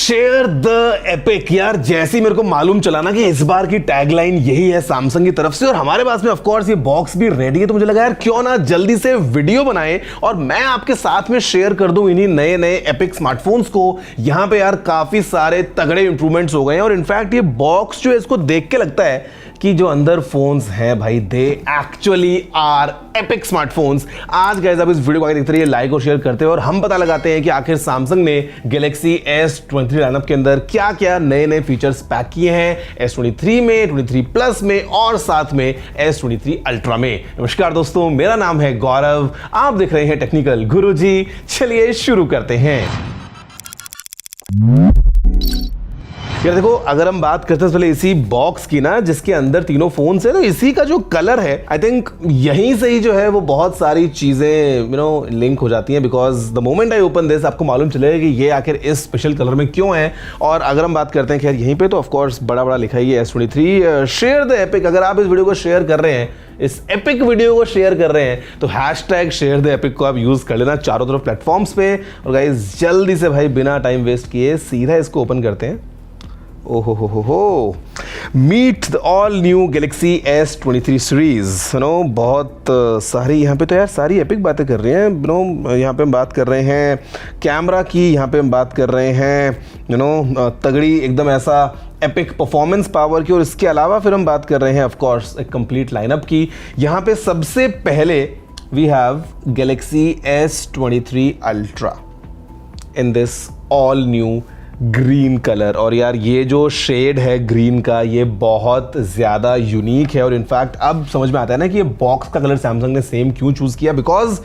Share the epic. यार जैसे ही मेरे को मालूम चला ना कि इस बार की टैगलाइन यही है सैमसंग की तरफ से और हमारे पास में ऑफ कोर्स ये बॉक्स भी रेडी है, तो मुझे लगा यार क्यों ना जल्दी से वीडियो बनाएं और मैं आपके साथ में शेयर कर दूं इन्हीं नए नए एपिक स्मार्टफोन्स को। यहां पे यार काफी सारे तगड़े इंप्रूवमेंट्स हो गए हैं और इनफैक्ट ये बॉक्स जो है इसको देख के लगता है कि जो अंदर फोन्स हैं भाई they actually are epic smartphones. आज गाइस आप इस वीडियो को आगे देखते रहिए, लाइक और शेयर करते हैं और हम पता लगाते हैं कि आखिर सैमसंग ने गैलेक्सी S23 लाइनअप के अंदर क्या क्या नए नए फीचर्स पैक किए हैं S23 में, 23 प्लस में और साथ में S23 अल्ट्रा में। नमस्कार दोस्तों, मेरा नाम है गौरव, आप देख रहे हैं टेक्निकल गुरुजी। चलिए शुरू करते हैं। यार देखो, अगर हम बात करते हैं पहले इसी बॉक्स की ना जिसके अंदर तीनों फोन्स है, तो इसी का जो कलर है आई थिंक यहीं से ही जो है वो बहुत सारी चीजें लिंक हो जाती हैं। Because the moment I open this आपको मालूम चलेगा कि ये आखिर इस स्पेशल कलर में क्यों है। और अगर हम बात करते हैं खैर यहीं पे तो ऑफ कोर्स बड़ा बड़ा लिखा है S23 शेयर द एपिक। अगर आप इस वीडियो को शेयर कर रहे हैं, इस एपिक वीडियो को शेयर कर रहे हैं, तो हैशटैग शेयर द एपिक को आप यूज कर लेना चारों तरफ प्लेटफॉर्म्स पे। और गाइस जल्दी से भाई बिना टाइम वेस्ट किए सीधा इसको ओपन करते हैं। ओहो हो meet the all new Galaxy S23 series. बहुत सारी यहाँ पे तो यार सारी एपिक बातें कर रहे हैं। यहाँ पे हम बात कर रहे हैं कैमरा की, यहाँ पे हम बात कर रहे हैं तगड़ी एकदम ऐसा एपिक परफॉर्मेंस पावर की, और इसके अलावा फिर हम बात कर रहे हैं ऑफ कोर्स एक कंप्लीट लाइनअप की। यहाँ पे सबसे पहले we have Galaxy S23 ultra in this all new green colour. और यार ये जो शेड है ग्रीन का ये बहुत ज़्यादा यूनिक है और इनफैक्ट अब समझ में आता है ना कि ये बॉक्स का कलर सैमसंग ने सेम क्यों चूज़ किया। बिकॉज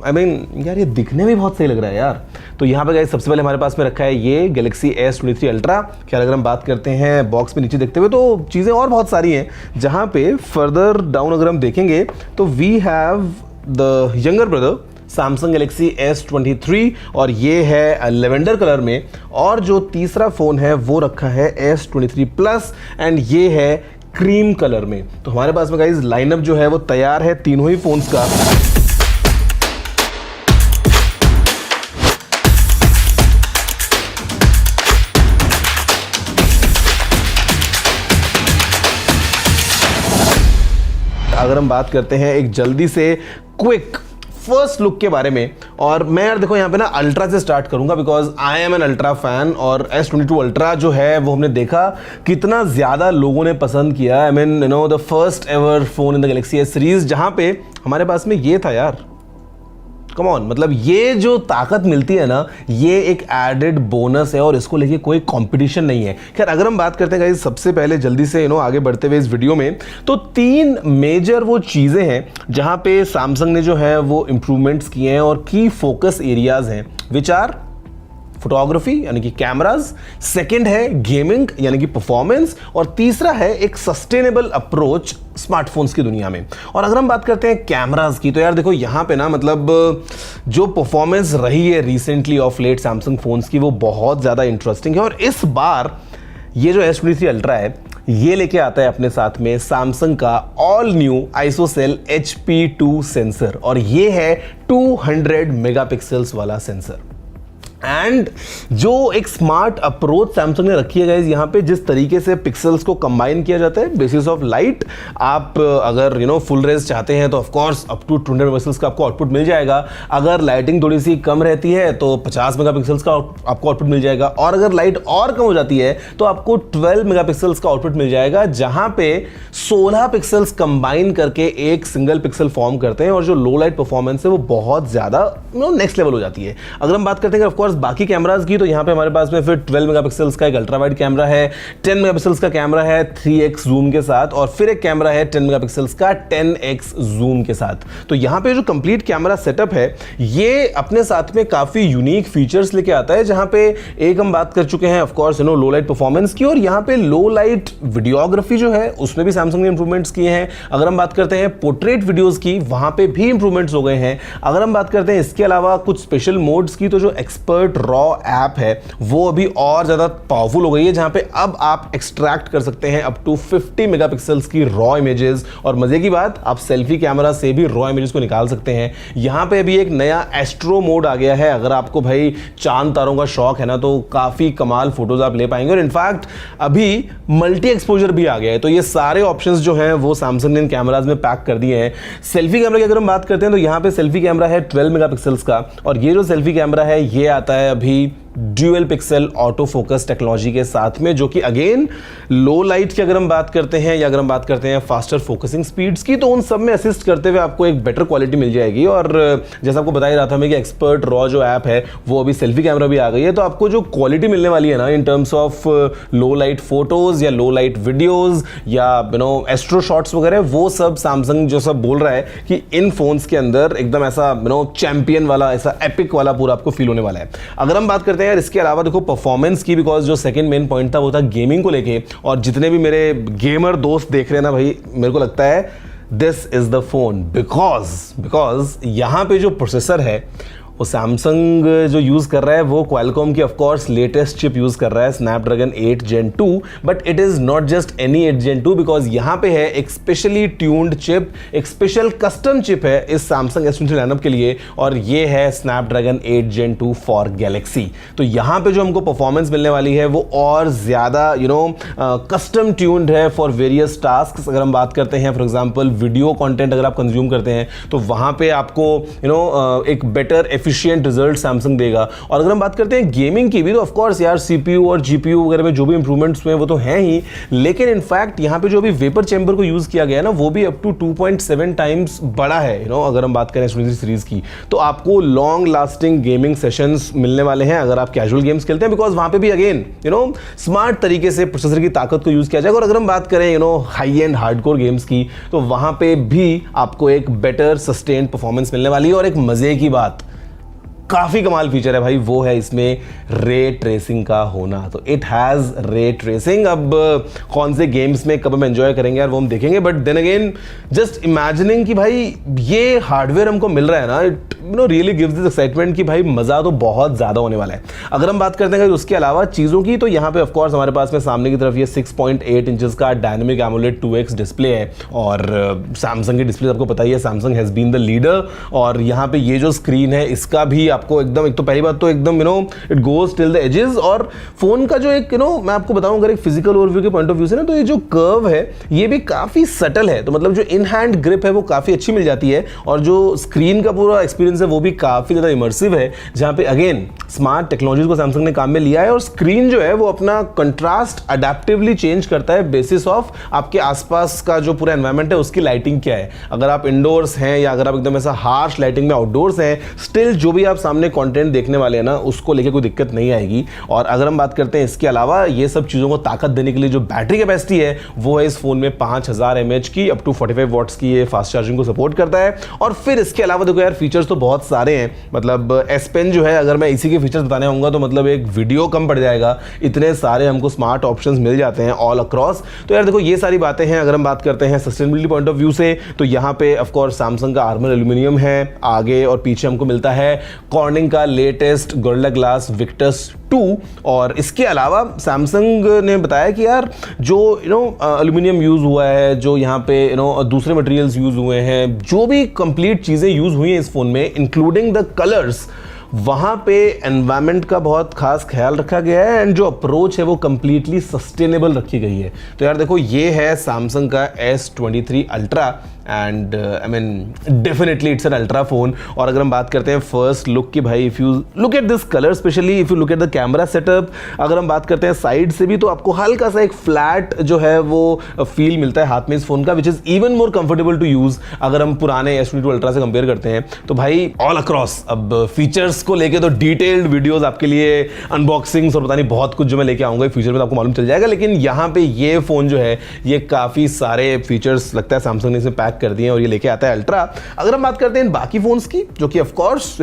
आई मीन यार ये दिखने में बहुत सही लग रहा है यार। तो यहाँ पे गाइस सबसे पहले हमारे पास में रखा है ये गैलेक्सी S23 अल्ट्रा। क्या अगर हम बात करते हैं बॉक्स में नीचे देखते हुए तो चीज़ें और बहुत सारी हैं। जहाँ पे फर्दर डाउन अगर हम देखेंगे तो we have the younger brother Samsung Galaxy S23 और ये है लेवेंडर कलर में। और जो तीसरा फ़ोन है वो रखा है S23 प्लस एंड ये है क्रीम कलर में। तो हमारे पास में गाइस लाइनअप जो है वो तैयार है तीनों ही फ़ोन्स का। अगर हम बात करते हैं एक जल्दी से क्विक फर्स्ट लुक के बारे में, और मैं यार देखो यहाँ पे ना अल्ट्रा से स्टार्ट करूंगा because I am an ultra fan. और S22 अल्ट्रा जो है वो हमने देखा कितना ज़्यादा लोगों ने पसंद किया। I mean the first ever phone in the Galaxy S series, जहाँ पे हमारे पास में ये था यार। कम ऑन, मतलब ये जो ताकत मिलती है ना ये एक एडेड बोनस है और इसको लेके कोई कंपटीशन नहीं है। खैर अगर हम बात करते हैं गाइस सबसे पहले जल्दी से आगे बढ़ते हुए इस वीडियो में, तो तीन मेजर वो चीज़ें हैं जहां पे सैमसंग ने जो है वो इंप्रूवमेंट्स किए हैं और की फोकस एरियाज हैं, विच आर फोटोग्राफी यानी कि कैमराज, सेकंड है गेमिंग यानी कि परफॉर्मेंस, और तीसरा है एक सस्टेनेबल अप्रोच स्मार्टफोन्स की दुनिया में। और अगर हम बात करते हैं कैमराज की तो यार देखो यहाँ पे ना मतलब जो परफॉर्मेंस रही है recently of late Samsung phones की वो बहुत ज़्यादा इंटरेस्टिंग है। और इस बार ये जो S23 अल्ट्रा है ये लेके आता है अपने साथ में सैमसंग का all new ISOCELL HP2 sensor, और ये है 200 मेगापिक्सल्स वाला सेंसर। एंड जो एक स्मार्ट अप्रोच सैमसंग ने रखी है गाइस यहाँ पे, जिस तरीके से पिक्सल्स को कंबाइन किया जाता है बेसिस ऑफ लाइट। आप अगर फुल रेज चाहते हैं तो of course up to 200 megapixels का आपको आउटपुट मिल जाएगा। अगर लाइटिंग थोड़ी सी कम रहती है तो 50 मेगापिक्सल्स का आपको आउटपुट मिल जाएगा। और अगर लाइट और कम हो जाती है तो आपको 12 मेगापिक्सल्स का आउटपुट मिल जाएगा, जहां पे 16 पिक्सल्स कंबाइन करके एक सिंगल पिक्सल फॉर्म करते हैं। और जो लो लाइट परफॉर्मेंस है वो बहुत ज्यादा नेक्स्ट लेवल हो जाती है। अगर हम बात करते हैं ऑफ कोर्स बाकी कैमरास की, तो यहाँ पे हमारे पास में फिर 12 मेगापिक्सल्स का एक अल्ट्रा वाइड कैमरा है, 10 मेगापिक्सल्स का कैमरा है 3x जूम के साथ, और फिर एक कैमरा है 10 मेगापिक्सल्स का 10x जूम के साथ। तो यहाँ पे जो कंप्लीट कैमरा सेटअप है ये अपने साथ में काफी यूनिक फीचर्स लेके आता है। जहाँ पे एक हम बात कर चुके हैं of course low light performance की, और यहाँ पे लो लाइट वीडियोग्राफी जो है उसमें भी सैमसंग ने इंप्रूवमेंट्स किए हैं। अगर हम बात करते हैं पोर्ट्रेट वीडियोस की, वहां पे भी इंप्रूवमेंट्स हो गए हैं। अगर हम बात करते हैं इसके अलावा कुछ स्पेशल मोड्स की, तो जो एक्सपर्ट एक्सपर्ट रॉ ऐप है वो अभी और ज़्यादा पावरफुल हो गई है, जहाँ पे अब आप एक्सट्रैक्ट कर सकते हैं अप टू 50 मेगापिक्सल्स की रॉ इमेजेस। और मजे की बात, आप सेल्फी कैमरा से भी रॉ इमेजेस को निकाल सकते हैं। यहाँ पे अभी एक नया एस्ट्रो मोड आ गया है, अगर आपको भाई चांद तारों का शौक है ना तो काफ़ी कमाल फोटोज आप ले पाएंगे। और इनफैक्ट अभी मल्टी एक्सपोजर भी आ गया है, तो ये सारे ऑप्शंस जो हैं वो सैमसंग ने इन कैमराज में पैक कर दिए हैं। सेल्फी कैमरा की अगर हम बात करते हैं तो यहाँ पे सेल्फी कैमरा है 12 मेगापिक्सल्स का, और ये जो सेल्फी कैमरा है ये आता है अभी dual pixel auto focus technology के साथ में, जो कि अगेन लो लाइट की अगर हम बात करते हैं या अगर हम बात करते हैं फास्टर फोकसिंग स्पीड्स की, तो उन सब में असिस्ट करते हुए आपको एक बेटर क्वालिटी मिल जाएगी। और जैसा आपको बता ही रहा था मैं कि एक्सपर्ट रॉ जो ऐप है वो अभी सेल्फी कैमरा भी आ गई है, तो आपको जो क्वालिटी मिलने वाली है ना in terms of low light photos या लो लाइट वीडियोज या एस्ट्रो शॉट्स वगैरह, वो सब सैमसंग जो सब बोल रहा है कि इन फोन्स के अंदर एकदम ऐसा चैंपियन वाला, ऐसा एपिक वाला पूरा आपको फील होने वाला है। अगर हम बात करते हैं यार इसके अलावा देखो परफॉर्मेंस की, बिकॉज जो सेकंड मेन पॉइंट था वो था गेमिंग को लेके, और जितने भी मेरे गेमर दोस्त देख रहे हैं ना भाई, मेरे को लगता है this is the phone, because यहां पे जो प्रोसेसर है वो सैमसंग जो यूज़ कर रहा है वो क्वालकॉम की ऑफकोर्स लेटेस्ट चिप यूज़ कर रहा है, Snapdragon 8 Gen 2, but it is not just any 8 Gen 2, because यहाँ पे है एक स्पेशली ट्यून्ड चिप, एक स्पेशल कस्टम चिप है इस सैमसंग S23 लाइनअप के लिए, और ये है स्नैपड्रैगन 8 Gen 2 फॉर गैलेक्सी। तो यहाँ पे जो हमको परफॉर्मेंस मिलने वाली है वो और ज़्यादा कस्टम ट्यून्ड है फॉर वेरियस टास्क। अगर हम बात करते हैं फॉर एग्जाम्पल वीडियो कॉन्टेंट अगर आप कंज्यूम करते हैं तो वहाँ पे आपको एक बेटर एफिशिएंट रिजल्ट सैमसंग देगा। और अगर हम बात करते हैं गेमिंग की भी, तो ऑफ कोर्स यार सीपीयू और जीपीयू वगैरह में जो भी इंप्रूवमेंट्स हुए वो तो हैं ही, लेकिन इनफैक्ट यहाँ पे जो भी वेपर चैम्बर को यूज किया गया है ना वो भी अप टू 2.7 टाइम्स बड़ा है। अगर हम बात करें S23 सीरीज की, तो आपको लॉन्ग लास्टिंग गेमिंग सेशंस मिलने वाले हैं अगर आप कैजुअल गेम्स खेलते हैं, बिकॉज वहां पे भी अगेन स्मार्ट तरीके से प्रोसेसर की ताकत को यूज किया जाएगा। और अगर हम बात करें हाई एंड हार्डकोर गेम्स की, तो वहां पे भी आपको एक बेटर सस्टेन्ड परफॉर्मेंस मिलने वाली है। और एक मजे की बात, काफ़ी कमाल फीचर है भाई, वो है इसमें रे ट्रेसिंग का होना। तो इट हैज़ रे ट्रेसिंग। अब कौन से गेम्स में कब हम एंजॉय करेंगे यार वो हम देखेंगे, but then again just imagining कि भाई ये हार्डवेयर हमको मिल रहा है ना, it really gives this excitement कि भाई मज़ा तो बहुत ज़्यादा होने वाला है। अगर हम बात करते हैं उसके अलावा चीज़ों की, तो यहाँ पे ऑफकोर्स हमारे पास में सामने की तरफ ये 6.8 इंचेस का डायनेमिक एमोलेड 2x डिस्प्ले है, और सैमसंग की डिस्प्ले आपको पता ही है, Samsung has been the leader. और यहाँ पे ये जो स्क्रीन है इसका भी आपको एकदम, एक तो पहली बात तो एकदम it goes till the edges, और फोन का जो एक मैं आपको बताऊं अगर एक फिजिकल ओवरव्यू के पॉइंट ऑफ व्यू से ना, तो ये जो कर्व है ये भी काफी सटल है, तो मतलब जो इन हैंड ग्रिप है वो काफी अच्छी मिल जाती है, और जो स्क्रीन का पूरा एक्सपीरियंस है वो भी काफी ज्यादा इमर्सिव है, जहां पे अगेन स्मार्ट टेक्नोलॉजीज को सैमसंग ने काम में लिया है। और स्क्रीन जो है वो अपना कंट्रास्ट अडेप्टिवली चेंज करता है बेसिस ऑफ आपके आसपास का जो पूरा एनवायरमेंट है उसकी लाइटिंग क्या है। अगर आप इंडोर्स हैं या अगर आप एकदम ऐसा हार्श लाइटिंग में आउटडोर्स हैं, स्टिल जो भी आप सामने कंटेंट देखने वाले हैं ना उसको लेके कोई दिक्कत नहीं आएगी। और अगर हम बात करते हैं इसके अलावा ये सब चीज़ों को ताकत देने के लिए जो बैटरी कैपेसिटी है वो है इस फोन में 5000 mAh की, अप टू 45 वॉट्स की ये फास्ट चार्जिंग को सपोर्ट करता है। और फिर इसके अलावा देखो यार फीचर्स तो बहुत सारे हैं, मतलब S Pen जो है अगर मैं इसी के फीचर्स बताने होंगे तो मतलब एक वीडियो कम पड़ जाएगा, इतने सारे हमको स्मार्ट ऑप्शंस मिल जाते हैं ऑल अक्रॉस। तो यार देखो ये सारी बातें हैं। अगर हम बात करते हैं सस्टेनेबिलिटी पॉइंट ऑफ व्यू से, तो यहाँ पे ऑफ कोर्स सैमसंग का आर्मर एल्यूमिनियम है, आगे और पीछे हमको मिलता है कॉर्निंग का लेटेस्ट गोरिल्ला ग्लास विक्टस 2। और इसके अलावा सैमसंग ने बताया कि यार जो एल्यूमिनियम यूज हुआ है, जो यहाँ पे दूसरे मटेरियल्स यूज हुए हैं, जो भी कंप्लीट चीजें यूज हुई हैं इस फोन में इंक्लूडिंग द कलर्स, वहाँ पे एनवायरनमेंट का बहुत खास ख्याल रखा गया है, एंड जो अप्रोच है वो कंप्लीटली सस्टेनेबल रखी गई है। तो यार देखो ये है सैमसंग का S23 ultra, and I mean definitely it's an ultra phone. और अगर हम बात करते हैं फर्स्ट लुक की, भाई if you look at this colour, specially if you look at the camera setup, अगर हम बात करते हैं साइड से भी, तो आपको हल्का सा एक फ्लैट जो है वो फील मिलता है हाथ में इस फोन का, which is even more comfortable to use अगर हम पुराने S22 अल्ट्रा से कंपेयर करते हैं। तो भाई ऑल अक्रॉस अब फीचर्स को लेके तो डिटेल्ड वीडियोस आपके लिए, अनबॉक्सिंग्स और पता नहीं बहुत कुछ जो मैं लेके आऊंगा फ्यूचर में, तो आपको मालूम चल जाएगा। लेकिन यहाँ पे ये फोन जो है ये काफी सारे फीचर्स लगता है सैमसंग ने इसमें पैक क्रैक कर दिए हैं और ये लेके आता है अल्ट्रा। अगर हम बात करते हैं इन बाकी फोन्स की, जो कि ऑफ कोर्स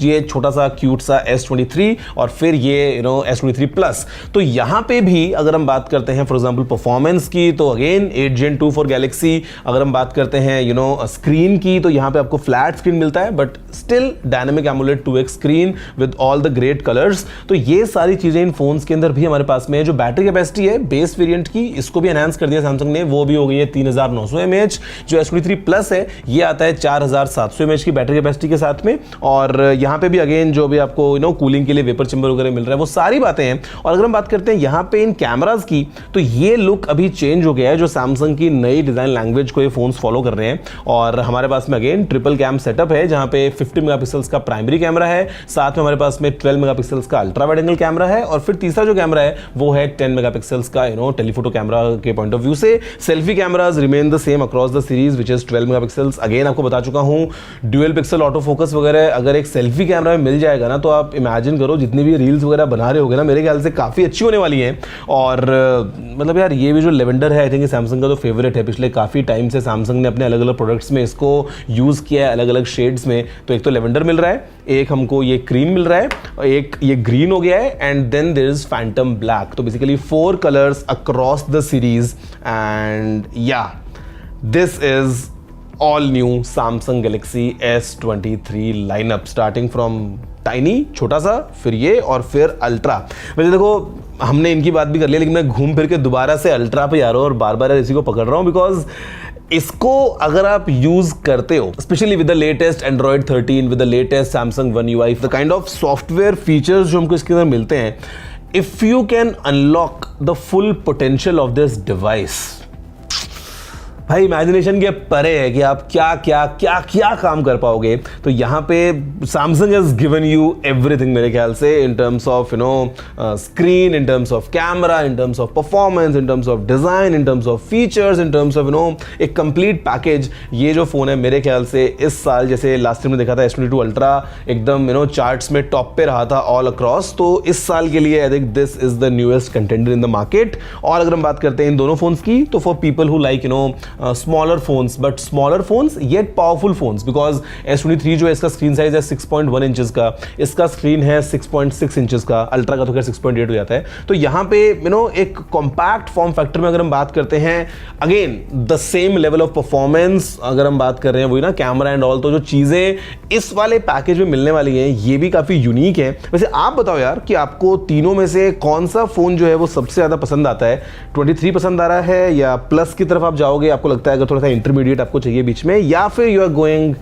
ये छोटा सा क्यूट सा S23 और फिर ये S23 प्लस, तो यहाँ पे भी अगर हम बात करते हैं फॉर एग्जांपल परफॉर्मेंस की, तो अगेन 8 Gen 2 फॉर गैलेक्सी। अगर हम बात करते हैं स्क्रीन की, तो यहाँ पे आपको फ्लैट स्क्रीन मिलता है but still dynamic AMOLED 2x screen with all the great colours. तो ये सारी चीजें इन फोन्स के अंदर भी हमारे पास में है। जो बैटरी कैपेसिटी है बेस वेरिएंट की, इसको भी एनहांस कर दिया सैमसंग ने, वो भी हो गई है 3900 mAh। जो S23 प्लस है ये आता है 4700 mAh की बैटरी कैपेसिटी के साथ में। और यहाँ पे भी अगेन जो भी आपको कूलिंग के लिए वेपर चेंबर वगैरह मिल रहा है, वो सारी बातें हैं। और अगर हम बात करते हैं यहाँ पे इन कैमरास की, तो ये लुक अभी चेंज हो गया है। जो सैमसंग की नई डिजाइन लैंग्वेज को ये फोन्स फॉलो कर रहे हैं और हमारे पास में अगेन ट्रिपल कैम सेटअप है, जहां पे 50 मेगापिक्सल्स का प्राइमरी कैमरा है, साथ में हमारे पास में 12 मेगापिक्सल्स का अल्ट्रा वाइड एंगल कैमरा है और फिर तीसरा जो कैमरा है वो है 10 मेगापिक्सल्स का टेलीफोटो कैमरा के पॉइंट ऑफ व्यू से। Selfie cameras remain the same across the series which is 12 megapixels. Again आपको बता चुका हूं ड्यूअल पिक्सल ऑटो फोकस वगैरह अगर एक सेल्फी कैमरा में मिल जाएगा ना, तो आप इमेजिन करो जितनी भी रील्स वगैरह बना रहे होगे ना, मेरे ख्याल से काफी अच्छी होने वाली है। और मतलब यार ये भी जो लेवेंडर है, आई थिंक सैमसंग का तो फेवरेट है। पिछले काफी टाइम से सैमसंग ने अपने अलग अलग प्रोडक्ट्स में इसको यूज किया है अलग अलग शेड्स में। तो एक तो लेवेंडर मिल रहा है, एक हमको ये क्रीम मिल रहा है, एक ये ग्रीन हो गया है and then there is phantom black. तो basically 4 colours across the series and yeah this is all new Samsung Galaxy S23 lineup starting from tiny छोटा सा, फिर ये और फिर अल्ट्रा। वैसे देखो हमने इनकी बात भी कर ली, लेकिन मैं घूम फिर के दोबारा से अल्ट्रा पे आ रहा हूं और बार बार इसी को पकड़ रहा हूं बिकॉज इसको अगर आप यूज करते हो, specially with the latest Android 13, with the latest Samsung one UI, the kind of software features जो हमको इसके अंदर मिलते हैं, if you can unlock the full potential of this device, भाई इमेजिनेशन के परे है कि आप क्या क्या क्या क्या काम कर पाओगे। तो यहाँ पे Samsung has given you everything मेरे ख्याल से, in terms of screen, in terms of camera, in terms of performance, in terms of design, in terms of features, in terms of एक कंप्लीट पैकेज। ये जो फोन है मेरे ख्याल से इस साल, जैसे लास्ट टाइम में देखा था S22 अल्ट्रा एकदम चार्ट्स में टॉप पे रहा था ऑल अक्रॉस, तो इस साल के लिए I think this is the newest contender in the market. और अगर हम बात करते हैं इन दोनों फोन्स की, तो for people who like smaller phones, but smaller phones yet powerful phones, because S23 जो है इसका स्क्रीन साइज है 6.1 इंचेस का, इसका स्क्रीन है 6.6 इंचेस का, अल्ट्रा का तो खैर 6.8 हो जाता है। तो यहाँ पे एक कॉम्पैक्ट फॉर्म फैक्टर में अगर हम बात करते हैं, again the same level of performance अगर हम बात कर रहे हैं, वही ना कैमरा एंड ऑल, तो जो चीजें इस वाले पैकेज में मिलने वाली हैं ये भी काफी यूनिक है। वैसे आप बताओ यार कि आपको तीनों में से कौन सा फोन जो है वो सबसे ज्यादा पसंद आता है? 23 पसंद आ रहा है या प्लस की तरफ आप जाओगे, आपको लगता है अगर थोड़ा सा इंटरमीडिएट आपको चाहिए बीच में, या फिर you are going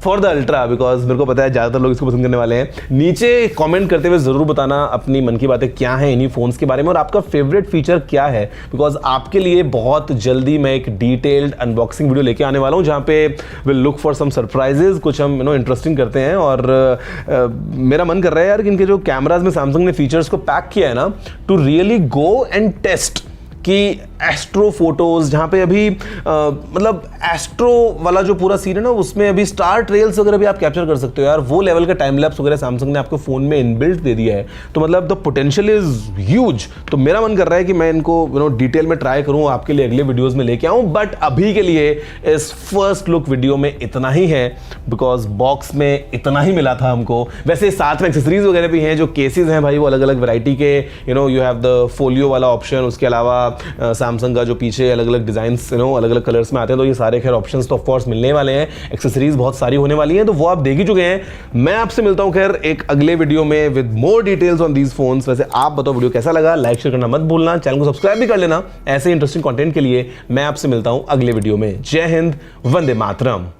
for the ultra? Because मेरे को पता है ज्यादातर लोग इसको पसंद करने वाले हैं। नीचे कमेंट करते हुए जरूर बताना अपनी मन की बातें क्या है इन्हीं फोन्स के बारे में और आपका फेवरेट फीचर क्या है, बिकॉज आपके लिए बहुत जल्दी मैं एक डिटेल्ड अनबॉक्सिंग वीडियो लेके आने वाला हूं, जहां पे will look for some surprises, कुछ हम इंटरेस्टिंग करते हैं। और मेरा मन कर रहा है यार कि इनके जो कैमराज में सैमसंग ने फीचर्स को पैक किया है ना, to really go and test कि एस्ट्रो फोटोज, जहाँ पे अभी मतलब एस्ट्रो वाला जो पूरा सीन है ना, उसमें अभी स्टार ट्रेल्स वगैरह भी आप कैप्चर कर सकते हो यार। वो लेवल का टाइम लैप्स वगैरह सैमसंग ने आपको फोन में इनबिल्ट दे दिया है। तो मतलब द पोटेंशियल इज ह्यूज। तो मेरा मन कर रहा है कि मैं इनको डिटेल में ट्राई करूँ, आपके लिए अगले वीडियोज में लेके आऊँ। बट अभी के लिए इस फर्स्ट लुक वीडियो में इतना ही है, बिकॉज बॉक्स में इतना ही मिला था हमको। वैसे साथ में एक्सेसरीज वगैरह भी हैं, जो केसेज हैं भाई वो अलग अलग वैरायटी के, यू हैव द फोलियो वाला ऑप्शन, उसके अलावा सैमसंग का जो पीछे अलग अलग डिजाइंस अलग अलग कलर्स में आते हैं, तो ये सारे खैर ऑप्शंस तो ऑफ कोर्स मिलने वाले हैं। एक्सेसरीज बहुत सारी होने वाली हैं, तो वो आप देख ही चुके हैं। मैं आपसे मिलता हूं खैर एक अगले वीडियो में with more details on these phones. वैसे आप बताओ वीडियो कैसा लगा, लाइक शेयर करना मत भूलना, चैनल को सब्सक्राइब भी कर लेना ऐसे इंटरेस्टिंग कंटेंट के लिए। मैं आपसे मिलता हूं अगले वीडियो में। जय हिंद, वंदे मातरम।